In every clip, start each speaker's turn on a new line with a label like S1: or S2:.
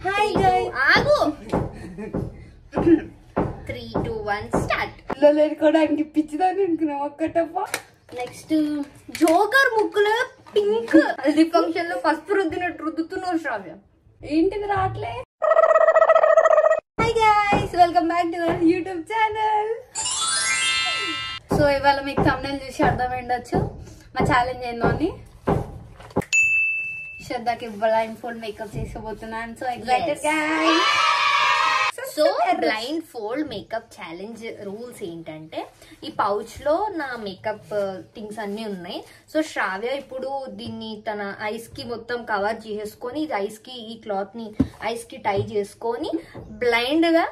S1: Hi guys ఆగు 3 2 1 start
S2: లేడుకోవడానికి పిచ్చిదాన్ని అనుకున్నాం ఒక్కటప్ప.
S1: నెక్స్ట్ జోకర్ ముక్కులో పింక్ హల్దీ ఫంక్షన్ లో పసుపు రుద్దినట్టు రుద్దుతున్నారు శ్రావ్య.
S2: ఏంటిది రావట్లే. Hi guys welcome back to our YouTube channel. So ఇవాళ మీకు thumbnail చూసి అర్థమైండొచ్చు మా ఛాలెంజ్ ఏందో అని. శ్రద్ధకి బ్లైండ్ ఫోల్డ్ మేకప్ చేసుకోబోతున్నాను. So excited guys.
S1: So blindfold makeup challenge rules ఏంటంటే, ఈ పౌచ్ లో నా మేకప్ థింగ్స్ అన్ని ఉన్నాయి. సో శ్రావ్య ఇప్పుడు దీన్ని తన ఐస్ కి మొత్తం కవర్ చేసుకొని, ఇది ఐస్ కి ఈ క్లాత్ ని ఐస్ కి టై చేసుకొని బ్లైండ్ గా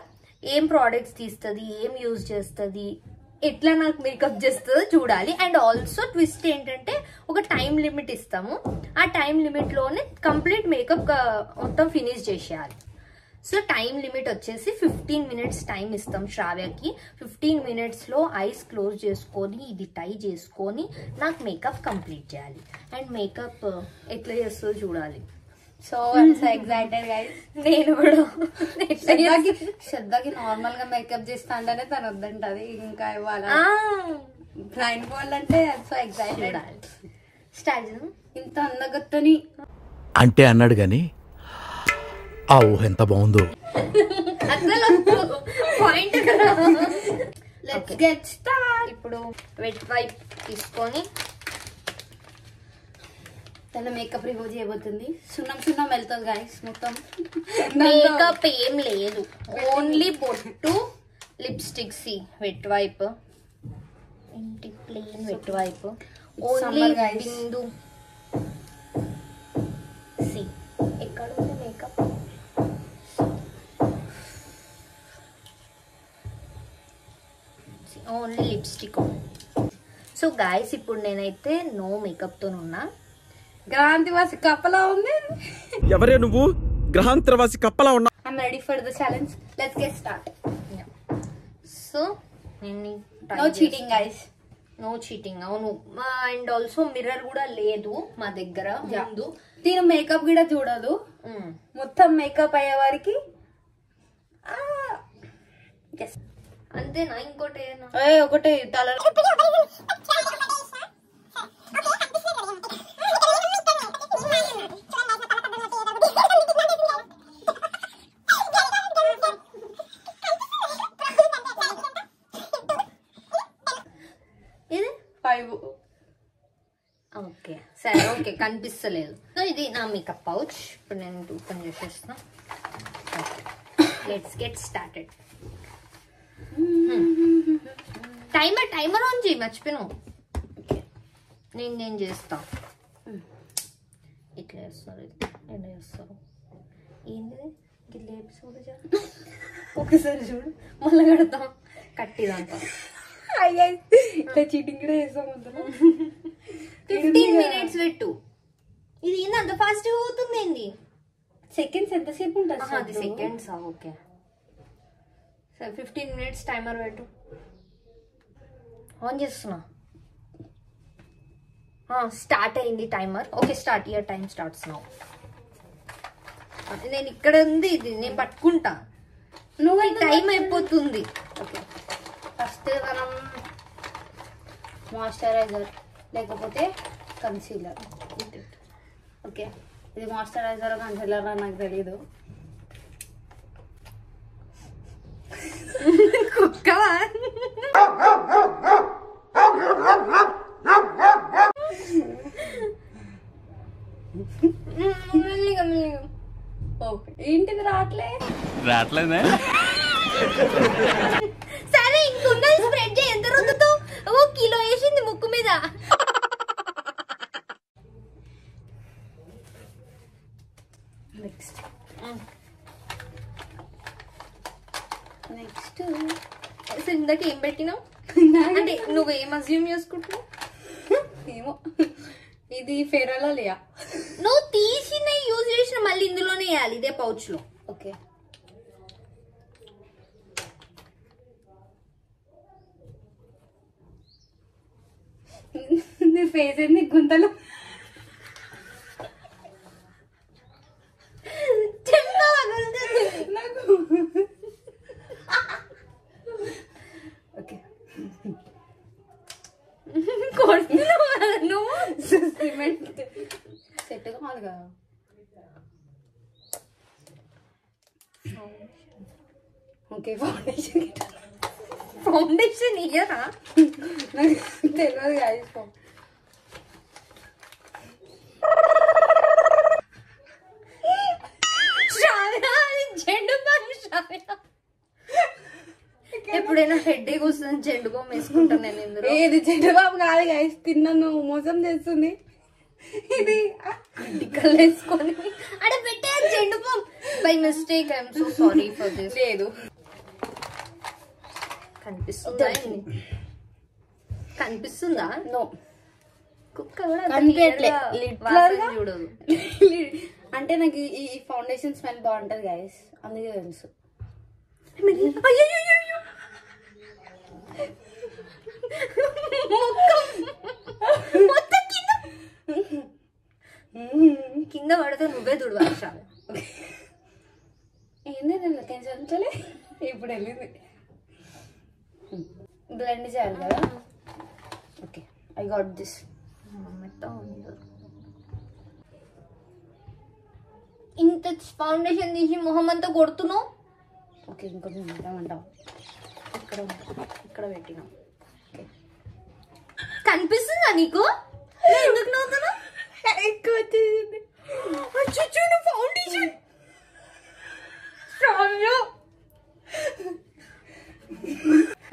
S1: ఏం ప్రోడక్ట్స్ తీస్తుంది, ఏం యూజ్ చేస్తుంది, ఎట్లా నాకు మేకప్ చేస్తుందో చూడాలి. అండ్ ఆల్సో ట్విస్ట్ ఏంటంటే, ఒక టైం లిమిట్ ఇస్తాము. ఆ టైం లిమిట్ లోనే కంప్లీట్ మేకప్ మొత్తం ఫినిష్ చేసేయాలి. సో టైం లిమిట్ వచ్చేసి 15 మినిట్స్ టైం ఇస్తాం శ్రావ్యకి. 15 మినిట్స్ లో ఐస్ క్లోజ్ చేసుకొని ఇది టై చేసుకొని నాకు మేకప్ కంప్లీట్ చేయాలి. అండ్ మేకప్ ఎట్లా చేస్తుందో చూడాలి.
S2: So I'm so excited guys.
S1: నేను కూడా
S2: శ్రద్ధకి నార్మల్ గా మేకప్ చేస్తా అంటేనే తను వద్దంటది. ఇంకా ఇవ్వాలి బ్లైండ్ ఫోల్డ్ అంటే సో ఎక్సైటెడ్.
S1: స్టార్ట్.
S2: ఇంత అందగత్తని
S3: అంటే అన్నాడు గాని ఆ ఊహ ఎంత బాగుందో.
S1: Point
S2: let's get start.
S1: ఇప్పుడు వెట్ వైప్ తీసుకొని
S2: తన మేకప్ రిమూవ్ చేయబోతుంది. సున్నం వెళ్తుంది గైస్. మొత్తం
S1: మేకప్ ఏం లేదు, ఓన్లీ బొట్టు లిప్స్టిక్స్. వెట్ వైప్ ఏంటి, ప్లెయిన్ వెట్ వైప్ ఓన్లీ. బిందు సి ఎక్కడ ఉంది makeup. Only lipstick. So guys ఇప్పుడు నేనైతే నో మేకప్ తో ఉన్నా.
S2: గ్రహాంతివాసి కప్పలా ఉంది.
S3: ఎవరే నువ్వు? గ్రహాంతరవాసి కప్పలా ఉన్నా.
S2: I'm ready for the challenge. Let's get start.
S1: So
S2: no cheating guys.
S1: No cheating. అవును. అండ్ ఆల్సో మిర్రర్ కూడా లేదు మా దగ్గర ముందు.
S2: దీని మేకప్ కూడా చూడదు. మొత్తం మేకప్ అయ్యే వారికి
S1: అంతేనా? ఇంకోటి
S2: ఒకటి తల
S1: ఇది
S2: 5.
S1: ఓకే సరే, ఓకే కనిపిస్తలేదు. సో ఇది నా మేకప్ పౌచ్. ఇప్పుడు నేను ఓపెన్ చేసేస్తున్నా. Let's get started. Timer on చేయి, మర్చిపోయినా. నేను చేస్తా. ఇట్లా చేస్తారు, నేను చేస్తారు. ఏంటిది ఇట్లా ఎపిసోడ్ ఒకసారి చూడు, మళ్ళీ కడతాం కట్టిదంతా.
S2: ఇట్లా చీటింగ్ కూడా చేస్తాం.
S1: 15 మినిట్స్ పెట్టు. ఇది ఏంది అంత ఫాస్ట్ అవుతుంది? ఏంది
S2: సెకండ్స్ ఎంతసేపు ఉంటుంది?
S1: అది సెకండ్స్. ఓకే సరే 15 మినిట్స్ టైమర్ పెట్టు. ఆన్ చేస్తున్నా. స్టార్ట్ అయింది timer. Okay start. Your time starts now. నేను ఇక్కడ ఉంది, ఇది నేను పట్టుకుంటా.
S2: నువ్వు
S1: టైం అయిపోతుంది.
S2: ఓకే ఫస్ట్ మనం మాయిశ్చరైజర్ లేకపోతే కన్సీలర్. ఓకే ఇది మాయిశ్చరైజర్ కన్సీలర్ నాకు తెలీదు.
S1: కుక్కవా?
S2: ఏంటిది రావట్లేదే.
S1: సరే ఇంకొందరు స్ప్రెడ్ చేయి. ఎంత రుద్దుతావు? ఓ కిలో వేసింది ముక్కు మీద.
S2: నెక్స్ట్
S1: అసలు ఇందాక ఏం పెట్టినావు? అంటే నువ్వేం అజ్యూమ్ చేసుకుంటున్నావు?
S2: ఏమో ఇది ఫెరలియా.
S1: నువ్వు తీసిన యూజ్ చేసిన మళ్ళీ ఇందులోనే వేయాలి, ఇదే పౌచ్ లో.
S2: ఓకే నీ ఫేస్ ఏంది గుంతలు? కాదు కదా. ఓకే ఫౌండేషన్
S1: ఫౌండేషన్ ఇయ్యరా?
S2: నాకు తెలియదు గైస్.
S1: జెండు బామ్ శ్రావ్య. ఎప్పుడైనా హెడ్ఏక్ వస్తుంది జెండు బామ్ వేసుకుంటాను నేను ఇందులో.
S2: ఏది చంద్రబాబు కాదు గైస్, తిన్నాను మోసం చేస్తుంది. ఇది
S1: టిక్కలు వేసుకొని అడే పెట్టే Zandu balm by mistake. I'm so sorry for this.
S2: లేదు
S1: కనిపిస్తుందా? కనిపిస్తుందా?
S2: నో
S1: కుక్క కూడా
S2: కనిపించట్లే.
S1: చూడదు.
S2: అంటే నాకు ఈ ఫౌండేషన్ స్మెల్ బాగుంటది గైస్, అందుకే తెలుసు.
S1: కింద పడితే నువ్వే తుడవాలి శ్రావ్య.
S2: ఏంది నేను టెన్షన్లే. ఇప్పుడు వెళ్ళింది. బ్లెండ్ చేయాలి కదా. Okay I got this.
S1: ఇంత ఫౌండేషన్ తీసి మొహం అంతా కొడుతున్నావు.
S2: ఓకే ఇంకొంచెం ఉంటామంటావు.
S1: ఇక్కడ పెట్టినా. కనిపిస్తుందా నీకు? ఎందుకు నవ్వుతున్నా?
S2: ఎక్కువ వచ్చేసింది.
S1: ఫౌండేషన్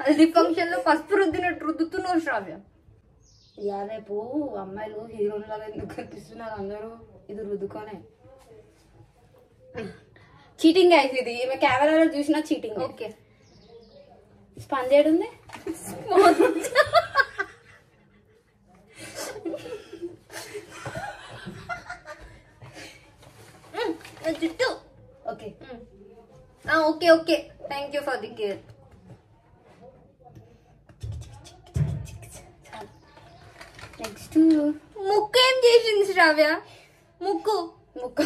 S1: హల్దీ ఫంక్షన్ లో పసుపు రుద్దినట్టు రుద్దుతున్నావు శ్రావ్య.
S2: ఇక రేపు అమ్మాయిలు హీరోయిన్ లాగా ఎందుకు కనిపిస్తున్నారు అందరూ ఇది రుద్దుకొనే. చీటింగ్ గైస్ ఇది. ఈమె కెమెరాలో చూసినా చీటింగ్.
S1: ఓకే
S2: స్పంజ్ ఏడుంది?
S1: జుట్టు.
S2: Okay
S1: okay okay thank you for the care.
S2: Next
S1: ముక్కు ఏం చేసింది శ్రావ్య? ముక్కు
S2: ముక్క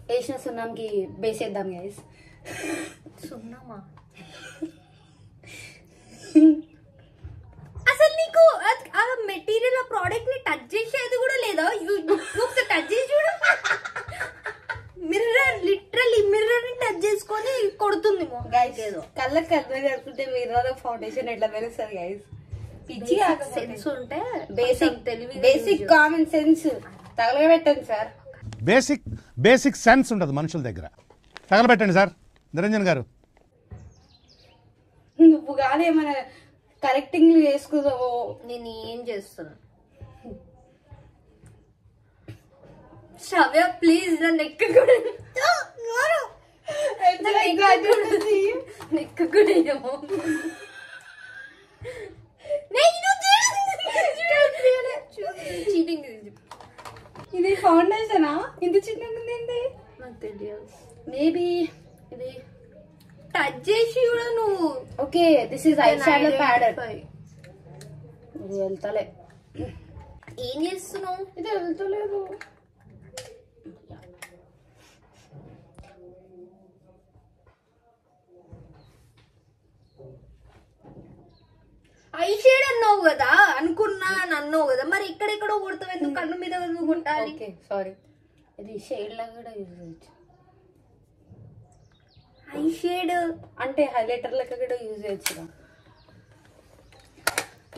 S2: వేసిన సున్నంకి బేసేద్దాం గైస్.
S1: సున్నామా? అసలు నీకు ఆ మెటీరియల్ ఆ ప్రోడక్ట్ ని టచ్ చేసేది కూడా లేదా? ఒకసారి టచ్ చేసి చూడు. మిర్రర్ లిటరల్లీ మిర్రర్ ని టచ్ చేసుకొని కొడుతుంది
S2: గైస్ ఏదో కళ్ళకి కలర్ కలుపుకుంటే మీరు ఫౌండేషన్ ఎట్లా తెలుస్తుంది గైస్? పిచ్చి
S1: సెన్స్ ఉంటే
S2: బేసిక్
S1: తెలివి
S2: బేసిక్ కామన్ సెన్స్ తగలబెట్టండి సార్.
S4: బేసిక్ సెన్స్ ఉండదు మనుషుల దగ్గర. తగలబెట్టండి సార్. నిరంజన్ గారు
S2: నువ్వు కానీ ఏమైనా కరెక్టింగ్ చేసుకుందావు.
S1: నేను ఏం చేస్తున్నా? శ్రావ్య ప్లీజ్ నన్ను నెక్ కూడా నెక్ కూడా చీటింగ్.
S2: ఇది ఫౌండేషనా? ఇంత చిన్నగా ఉంది.
S1: నాకు తెలియదు.
S2: మేబీ ఇది
S1: టచ్ చేసి కూడా నువ్వు.
S2: Okay this is eye shadow padded. ఇది వెళ్తలే.
S1: ఏం చేస్తున్నావు?
S2: ఇది వెళ్తలేదు.
S1: ఐ షేడ్ అన్నావు కదా, అనుకున్నా అన్నావు కదా, మరి ఎక్కడెక్కడో కొడతావు ఎందుకు? కన్ను మీద ఎందుకు కొట్టాలి?
S2: Okay sorry. ఇది షేడ్ లాగా కూడా యూజ్ చేయొచ్చు.
S1: ఐ షేడ్
S2: అంటే హైలైటర్ లెక్క కూడా యూజ్ చేయొచ్చు.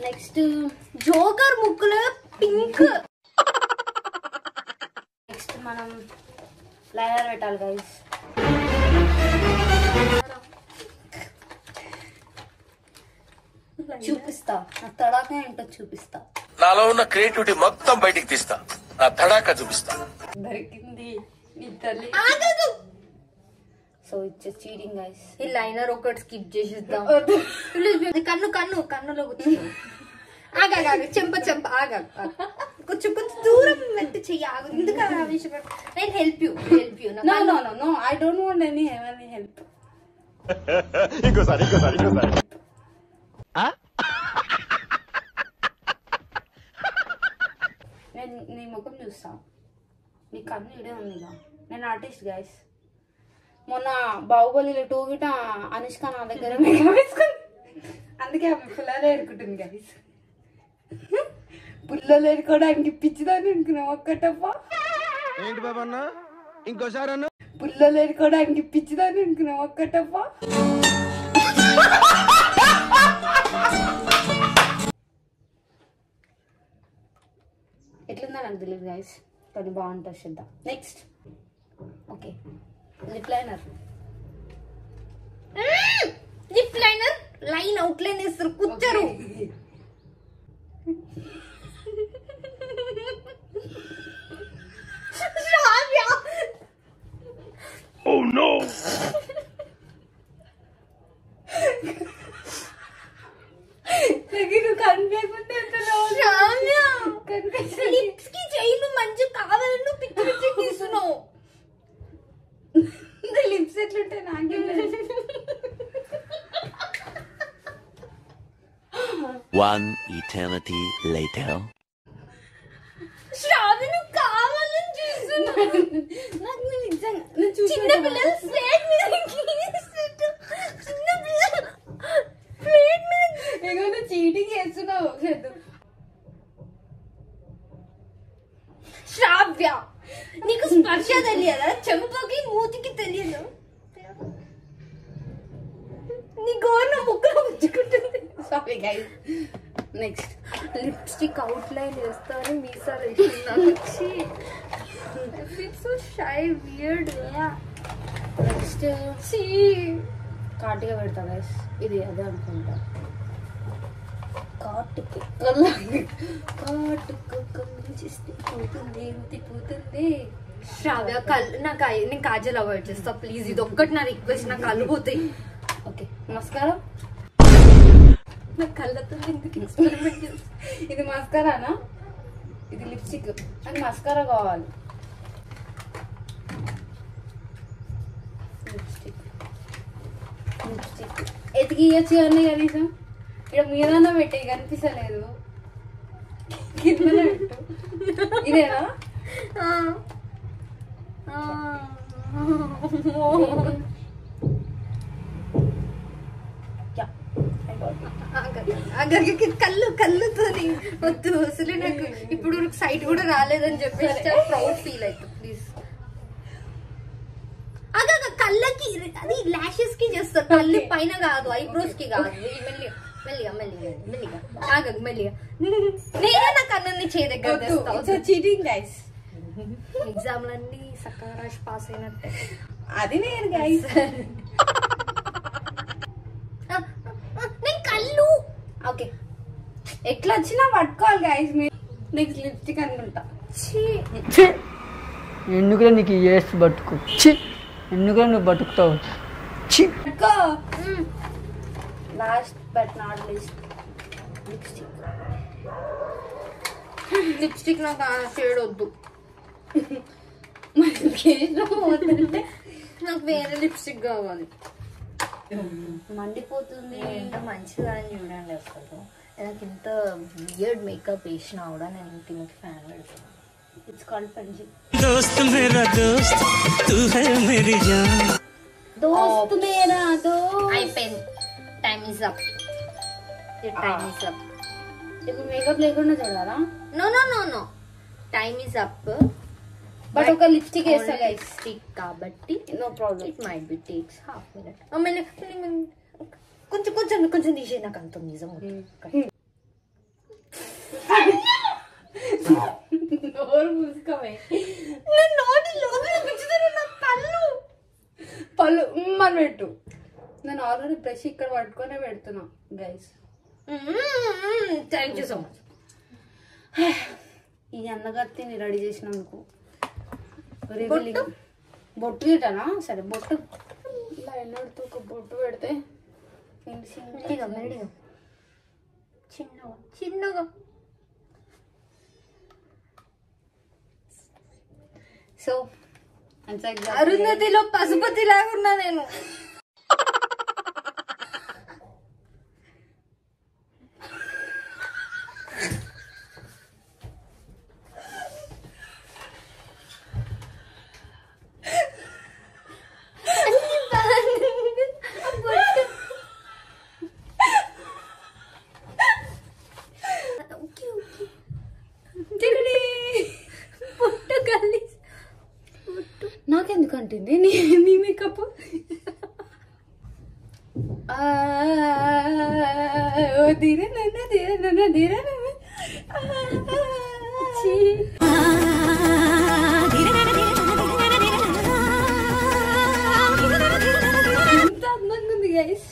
S2: నెక్స్ట్
S1: జోకర్ ముక్కులో పింక్.
S2: నెక్స్ట్ మనం లైనర్ పెట్టాలి గైస్. చూపిస్తా నా తడాక ఏంటో చూపిస్తా.
S5: నాలో ఉన్న క్రియేటివిటీ మొత్తం బయటికి తీస్తా. నా తడాక చూపిస్తా.
S2: దొరికింది నీ తల్లి.
S1: ఆగదు.
S2: So it's cheating guys.
S1: ఈ లైనర్ ఒకటి స్కిప్ చేసిద్దాం. కన్ను కన్ను కన్నులో కూర్చో. ఆగా చెంప ఆగా కొంచెం దూరం పెట్టి చెయ్యి. ఆగు. ఎందుకు ఆవేశపడు? నేను help you.
S2: No no no no I don't want any help.
S4: ఇంకోసారి
S2: నేను నీ ముఖం చూస్తా. నీ కన్ను ఇడే ఉందిగా. నేను ఆర్టిస్ట్ గైస్. మొన్న బాహుబలిలో 2 గిట అనుష్క నా దగ్గర వేసుకుంది. అందుకే ఆమె ఫుల్లారే ఎడుకుంటుంది గైస్. పుల్లలు ఎరుకోవడానికి పిచ్చిదాన్ని అనుకున్నాం ఒక్కటప్ప.
S6: ఏంటి బాబా అన్న ఇంకోసారి అన్న
S2: పుల్లలు ఎరుకోవడానికి పిచ్చిదాన్ని అనుకున్నాం ఒక్కటప్ప. ఎట్లుందా నాకు తెలియదు గైస్, కానీ బాగుంటుంది చూద్దాం. Next okay, lip liner.
S1: Lip liner line out line వేస్తారు కూర్చోరు.
S5: Oh no!
S1: లిప్స్ కి చేయను మంచి కావాలని నువ్వు పిచ్చి పిచ్చి తీస్తున్నావు.
S2: లిప్స్ ఎట్లుంటాయి నాకేం తెలుసు.
S7: One eternity later.
S1: శ్రావ్య నువ్వు కావాలని చేస్తున్నావు.
S2: నాకు నిజంగా
S1: చిన్న పిల్లలు స్లేట్ మీద గీసినట్టు. చిన్న పిల్లలు స్లేట్ మీద
S2: ఏమైనా చీటింగ్ చేస్తున్నావు.
S1: శ్రావ్య నీకు స్పర్శ తెలియదా? చెంపకి మూతికి తెలియదు. నీ గోర్న ముక్కలు ఉంచుకుంటుంది.
S2: Sorry guys. Next
S1: lipstick outline వేస్తాను మీసాలు వేస్తున్నాను. So shy weird.
S2: నెక్స్ట్ కాటుగా పెడతా గైస్. ఇది అదే అనుకుంటా. కాటుకు కళ్ళు చేస్తే పోతుంది పోతుంది.
S1: శ్రావ్య కళ్ళు నేను కాజల్ అవాయిడ్ చేస్తా ప్లీజ్. ఇది ఒక్కటి నా రిక్వెస్ట్. నా కళ్ళు పోతాయి.
S2: Okay mascara.
S1: నా కళ్ళతో ఎందుకు ఎక్స్పెరిమెంట్ చేస్తా?
S2: ఇది మస్కారానా? ఇది లిప్స్టిక్. నాకు మస్కారా కావాలి. లిప్స్టిక్ లిప్స్టిక్ ఎతికియచ్చు కానీ కనీసం ఇక్కడ మీదన్నా పెట్టే కనిపిస్తలేదు. కింద పెట్టు. ఇదేనా?
S1: కళ్ళుతోని వద్దు అసలు. నాకు ఇప్పుడు సైట్ కూడా రాలేదని చెప్పేసి ప్రౌడ్ ఫీల్ అవుతుంది. ప్లీజ్ కళ్ళకి అది లాషెస్ కి చేస్తారు. కళ్ళు పైన కాదు, ఐబ్రోస్ కి కాదు. మెల్లిగా మెల్లిగా మెల్లిగా మెల్లిగా ఆగదు మెల్లిగా. నేనే నా కళ్ళని చే దగ్గర తెస్తాను.
S2: Cheating guys.
S1: ఎగ్జామ్లన్నీ సకారాష్ పాస్ అయినట్టే.
S2: అది నేను గైస్.
S1: నేను కళ్ళు
S2: ఓకే ఎట్లా వచ్చినా పట్టుకోవాలి గైస్. నెక్స్ట్ లిప్స్టిక్ అనుకుంటా.
S8: ఎందుకురా నీకు ఏస్ బతుకు? ఎందుకురా నువ్వు బతుకుతావు?
S2: పట్టుకో. Last but not least lipstick.
S1: Lipstick నాకు షేడ్ వద్దు.
S2: పోతుంటే
S1: నాకు వేరే లిప్స్టిక్ కావాలి.
S2: మండిపోతుంది.
S1: ఎంత మంచిగా అని చూడండి. అసలు నాకు ఇంత వియర్డ్ మేకప్ వేసినా కూడా నేను ఇంటికి ఫ్యాన్ పెడతాను.
S2: ఇట్స్ కాల్డ్ పంజి.
S9: दोस्त मेरा दोस्त तू है मेरी जान.
S2: దోస్త్ మేరా
S1: అయిపోయింది. Time is up. Time is up.
S2: ఇప్పుడు మేకప్ లేకుండా చూడాలా?
S1: No no no no time is up.
S2: But ఒక లిప్స్టిక్ వేస్తా గైస్.
S1: లిప్స్టిక్ కాబట్టి
S2: no problem.
S1: It might be takes half minute. కొంచెం కొంచెం కొంచెం తీసేది. నాకు అంత నిజం.
S2: నోరు మూసుకోవే.
S1: నోటి లోపల గుచ్చుతారు నా కళ్ళు.
S2: పళ్ళు మరి పెట్టు. నేను ఆల్రెడీ బ్రష్ ఇక్కడ పట్టుకొనే పెడుతున్నా guys.
S1: Thank you so much.
S2: ఈ అన్నగత్తిని రెడీ చేసినందుకు. బొట్టు తింటానా? సరే బొట్టు ఇలా ఎన్నడుతూ ఒక బొట్టు పెడితే
S1: మెల్లిగా మెల్లిగా చిన్నగా చిన్నగా.
S2: సో
S1: అరుంధతిలో పశుపతి లాగా ఉన్నా నేను.
S2: ఎందుకంటుంది నీ మేకప్ ఎంత అందంగా ఉంది గైస్.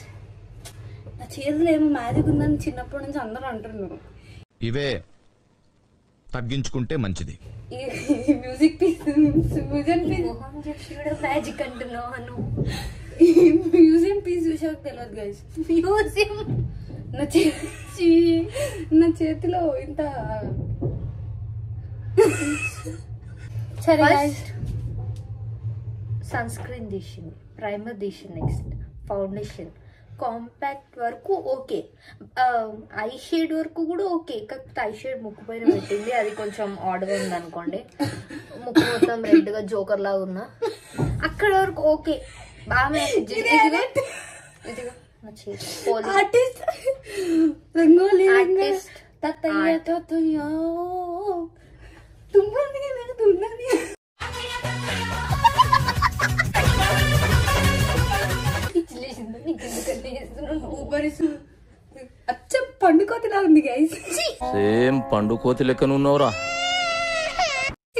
S2: నా చేతులు ఏమో మ్యాజిక్ ఉందని చిన్నప్పటి నుంచి అందరూ అంటున్నారు.
S6: ఇవే తగ్గించుకుంటే మంచిది.
S2: మ్యూజిక్ పీస్
S1: మ్యాజిక్ అంటున్నాను.
S2: మ్యూజియం పీస్ చూసాక తెలియదు గైస్.
S1: మ్యూజియం
S2: నా చేతిలో ఇంత సరే
S1: సన్ స్క్రీన్ తీసింది, ప్రైమర్ తీసింది, నెక్స్ట్ ఫౌండేషన్, కాంపాక్ట్ వరకు ఓకే, ఐ షేడ్ వరకు కూడా ఓకే. కాకపోతే ఐ షేడ్ ముక్కు పైన పెట్టింది, అది కొంచెం ఆడ్గా ఉంది అనుకోండి. ముక్కు మొత్తం రెడ్ గా జోకర్ లాగా ఉన్నా. అక్కడ వరకు ఓకే, బాగా
S2: ఆర్టిస్ట్ రంగోలీ
S1: ఆర్టిస్ట్
S2: అచ్చం పండుకోతిలా ఉంది గైస్.
S5: సేమ్ పండు కోతి లెక్కనున్నావురా.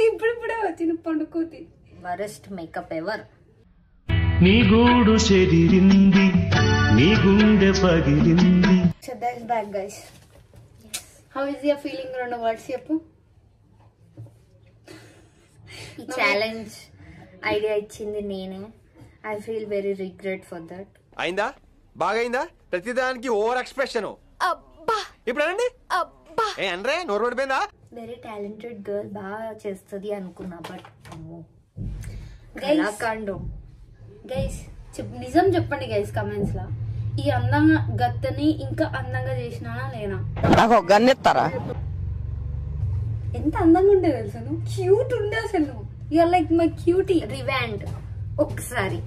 S2: ఇప్పుడిప్పుడే వచ్చిన పండుకోతి.
S1: Worst makeup ever.
S9: నీ గూడు చెదిరింది, నీ గుండె పగిలింది.
S2: So that's that guys. How is your feeling around the words చెప్పు.
S1: ఈ ఛాలెంజ్ ఐడియా ఇచ్చింది నేనే. I feel very regret for that.
S6: అయిందా? బాగైందా? ప్రతిదానికి ఓవర్ ఎక్స్ప్రెషన్. ఇప్పుడు అనండి. ఏ అనరే నోరు పడిపోయిందా?
S1: వెరీ టాలెంటెడ్ గర్ల్, బాగా చేస్తుంది అనుకున్నా. బట్
S2: గైస్ నిజం చెప్పండి గైస్ కమెంట్స్ లా. ఈ అందంగా గత్తని ఇంకా అందంగా చేసినానా లేనా? ఎంత అందంగా ఉండే తెలుసా నువ్వు. క్యూట్ ఉండే అసలు నువ్వు. You are like my cutie.
S1: Rewind ఒకసారి.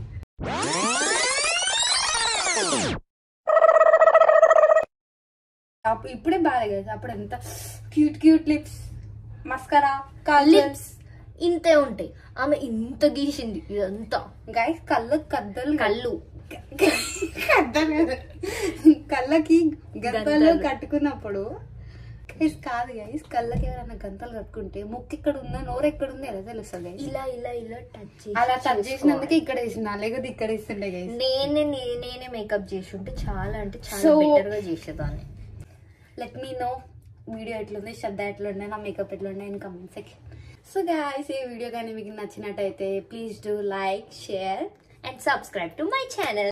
S2: ఇప్పుడే బాగా గైస్. అప్పుడు ఎంత cute cute lips, mascara,
S1: lips ఇంతే ఉంటాయి. ఆమె ఇంత గీసింది ఇదంతా.
S2: గైస్ కద్దలు
S1: కళ్ళు
S2: కళ్ళకి గంతలు కట్టుకున్నప్పుడు కాదు గైస్, కళ్ళకి ఎవరైనా గంతలు కట్టుకుంటే ముక్కు ఎక్కడ ఉందా నోరు ఎక్కడ ఉందో ఎలా తెలుస్తుంది.
S1: ఇలా ఇలా ఇలా టచ్
S2: అలా టచ్ చేసినందుకే ఇక్కడ వేసిన, లేకపోతే ఇక్కడ ఇస్తుండే గైస్.
S1: నేనే మేకప్ చేసి ఉంటే చాలా అంటే చాలా బెటర్ గా చేసేదాన్ని.
S2: లెట్ మీ నో వీడియో ఎట్లుంది, శ్రద్ధ ఎట్లుండే, నా మేకప్ ఎట్లుండే in comment section. So guys ఈ వీడియో కానీ మీకు నచ్చినట్టయితే please do like, share
S1: and subscribe to my channel.